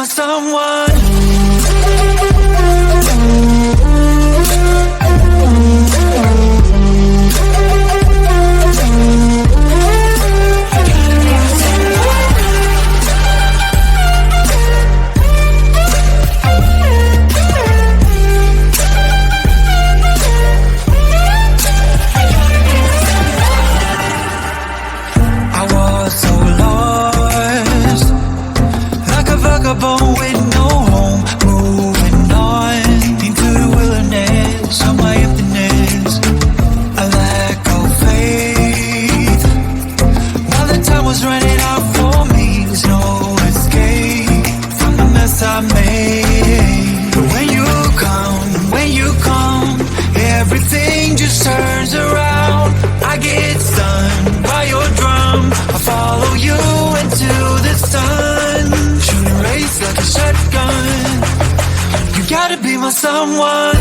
someone. With no home, moving on into the wilderness of my emptiness. A lack of faith. While the time was running out for me, there's no escape from the mess I made. But when you come, everything just turns around. I get stunned by your drum. I follow you into the sun. Shooting race like a shotgun. You gotta be my someone.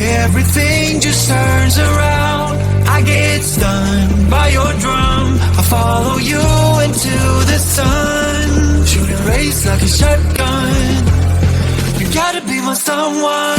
Everything just turns around. I get stunned by your drum. I follow you into the sun. Shooting race like a shotgun. You gotta be my someone.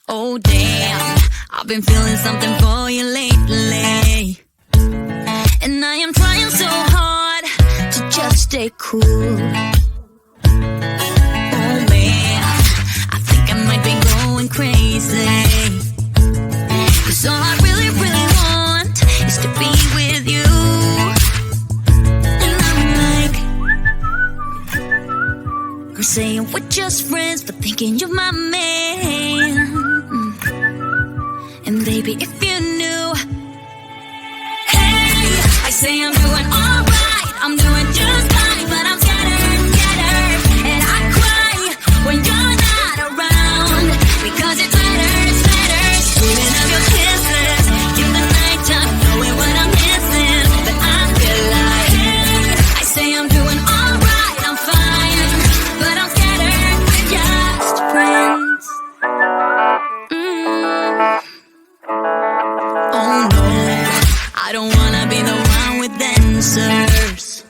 Oh damn, I've been feeling something for you lately, and I am trying so hard to just stay cool. Oh man, I think I might be going crazy, 'cause all I really, really want is to be with you. And I'm like, girl, saying we're just friends, but thinking you're my man. And baby, if you knew, hey, I say I'm doing alright, I'm doing just fine, but I'm scattered, and I cry when you're not around, because it matters, dreaming of your kisses in the nighttime, knowing what I'm missing, but I feel like, hey, I say I'm doing alright, I'm fine, but I'm scattered, we're just friends. Oh no, I don't wanna be the one with answers,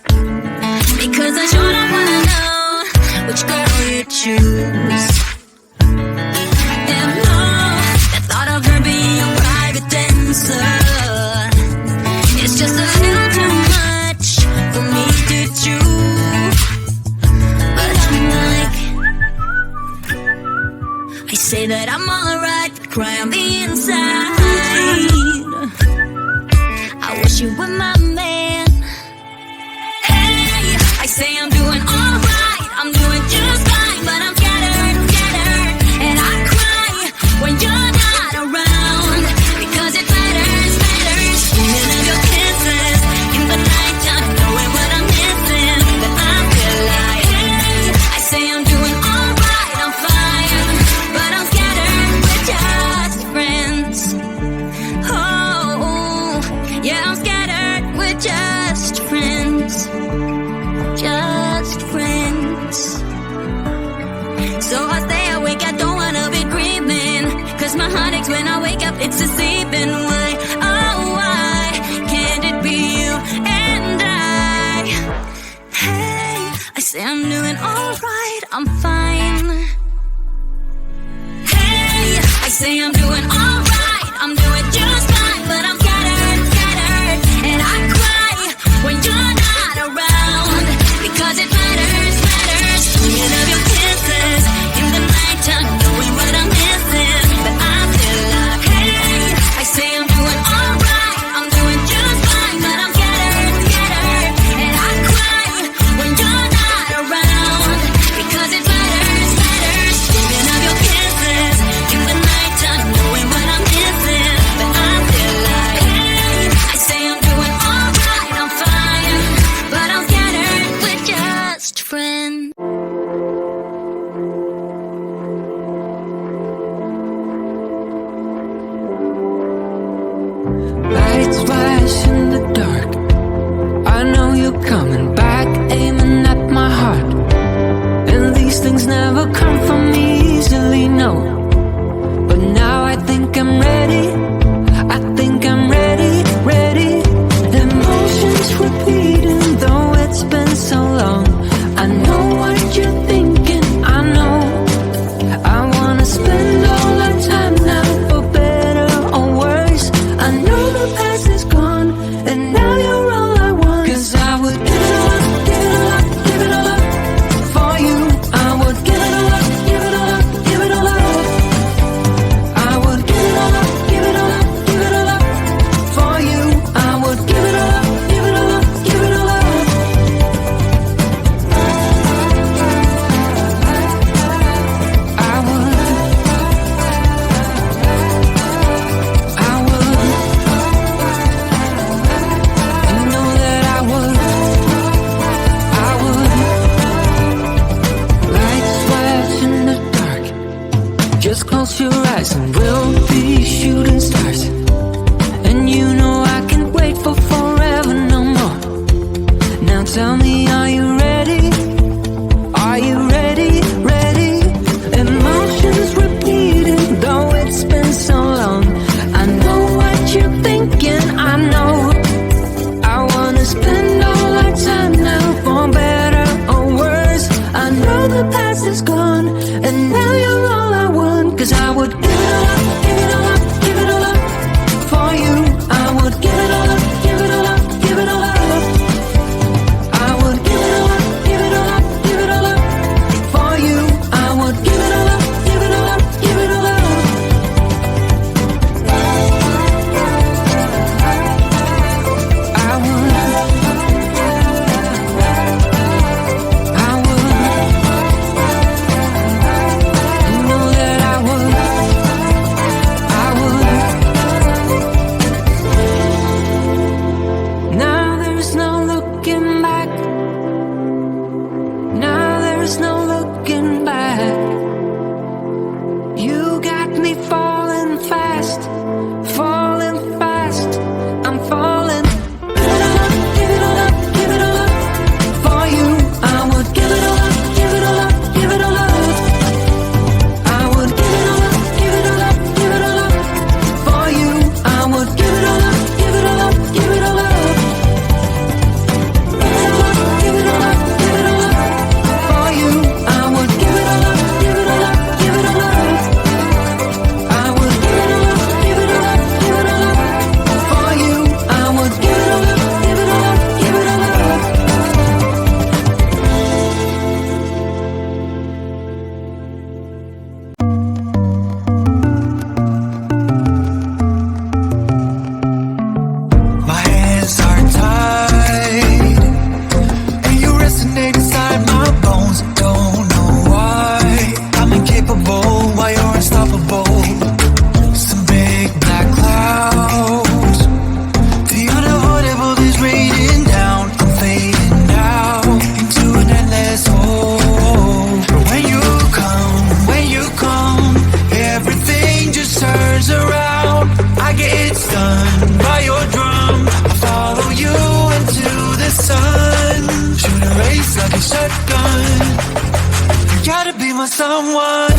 because I sure don't wanna know which girl you choose. And no, the thought of her being a private dancer, it's just a little too much for me to chew. But I'm like, I say that I'm alright, but cry on the inside. I wish you were my man. Hey, I say I'm doing alright, I'm doing just fine, but I'm scattered, and I cry when you're not around, because it matters, dreaming of your kisses in the nighttime, knowing what I'm missing, but I feel like, hey, I say I'm doing alright, I'm fine, but I'm scattered, we're just friends. Yeah, I'm scattered, we're just friends. Just doing alright, I'm fine. Hey, I say I'm doing alright, I'm doing just fine, but I'm scattered, scattered, and I cry when you're not around, because it matters, matters. Thinking of your kisses in the nighttime, knowing what I'm missing, but I feel like, hey, I say I'm doing alright, I'm doing just fine, but I'm scattered, scattered, and I cry when you're not around, because it matters, matters. Thinking of your kisses in the nighttime, knowing what I'm missing, but I feel like, hey, I say I'm doing alright, I'm fine, but I'm scattered, we're just friends. Lights flash in the dark. I know you're coming back, aiming at my heart. And these things never come from me easily, no. But now I think I'm ready. I think I'm ready, ready. Emotions repeating, though it's been so long. I know what you're thinking, I know. I wanna spend all our time now, for better or worse. I know the past is gone, and now you're all I want. 'Cause I would give it all up, give it all up, give it all up for you. I would give it all up, give it all up, give it all up. I would give it all up, give it all up, give it all up for you. I would give it all up, give it all up, give it all up. I would. You know that I would. Lights flash in the dark. Just close your eyes and we'll be shooting stars. And you know I can't wait for forever no more. Now tell me, are you ready? Are you ready? Ready? Emotions repeating, though it's been so long. I know what you're thinking, I know. I wanna spend all our time now, for better or worse. I know the past is gone, and now you're all I want. 'Cause I would give it all up, give it all up, give it all up for you. I would give it all up, give it all up, give it all up. I would give it all up, give it all up, give it all up for you. I would give it all up, give it all up, give it all up. I would. I would. You know that I would. I would. Now there's no looking back. Now there's no looking back. You got me falling fast, falling fast. I'm falling. Give it all up, give it all up, give it all up for you. I would give it all up, give it all up, give it all up. I would give it all up, give it all up, give it all up for you. I would give it all up, give it all up, give it all up. Give it all up, give it all up for you. I would give it all up, give it all up, give it all up. I would give it all up, give it all up, give it all up for you. I would give it all up, give it all up, give it all up. My hands are tied, and you resonate inside my bones. Don't know why I'm incapable, why you're unstoppable. Some big black clouds, the unavoidable is raining down. I'm fading out into an endless hole. But when you come, everything just turns around. I get stunned by your drum. I follow you into the sun. Shoot a race like a shotgun. You gotta be my someone.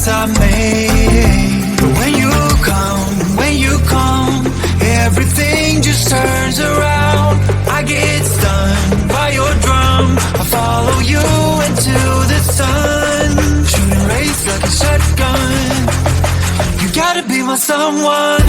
promise I made. But when you come, everything just turns around. I get stunned by your drum. I follow you into the sun, shooting rays like a shotgun. You gotta be my someone.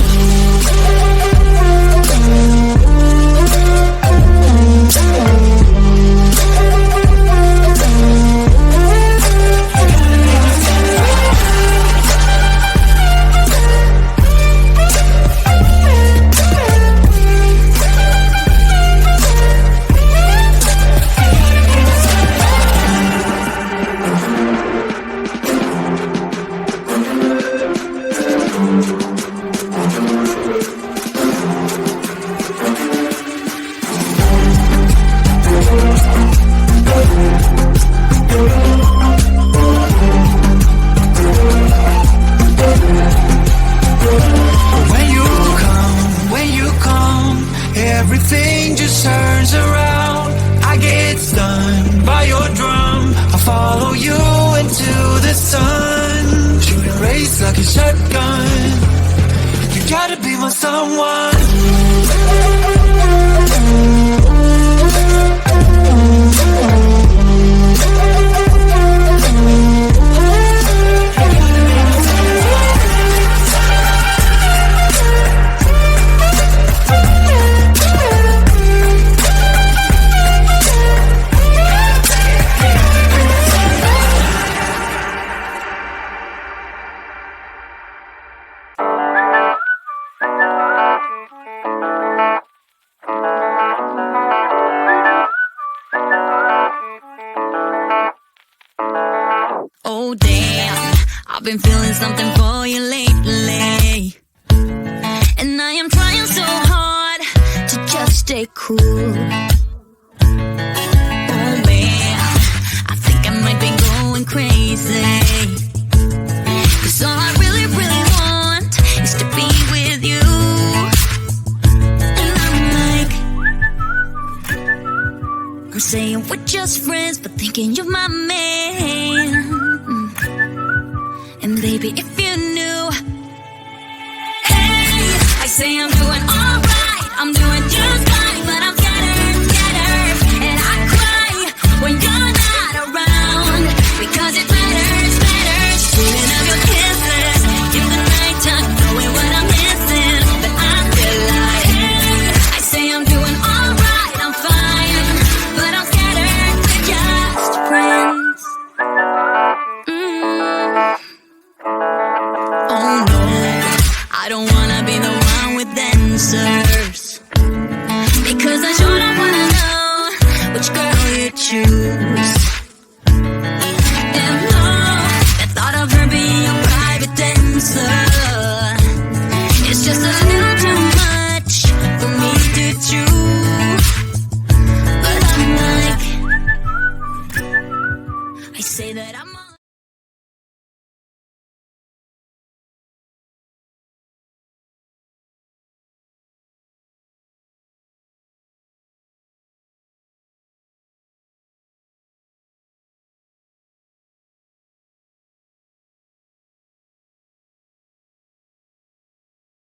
Everything just turns around. I get stunned by your drum. I follow you into the sun, shooting rays like a shotgun. You gotta be my someone. Oh damn, I've been feeling something for you lately, and I am trying so hard to just stay cool. Oh man, I think I might be going crazy, 'cause all I really, really want is to be with you. And I'm like, I'm saying we're just friends, but thinking you're my man. And baby, if you knew, hey, I say I'm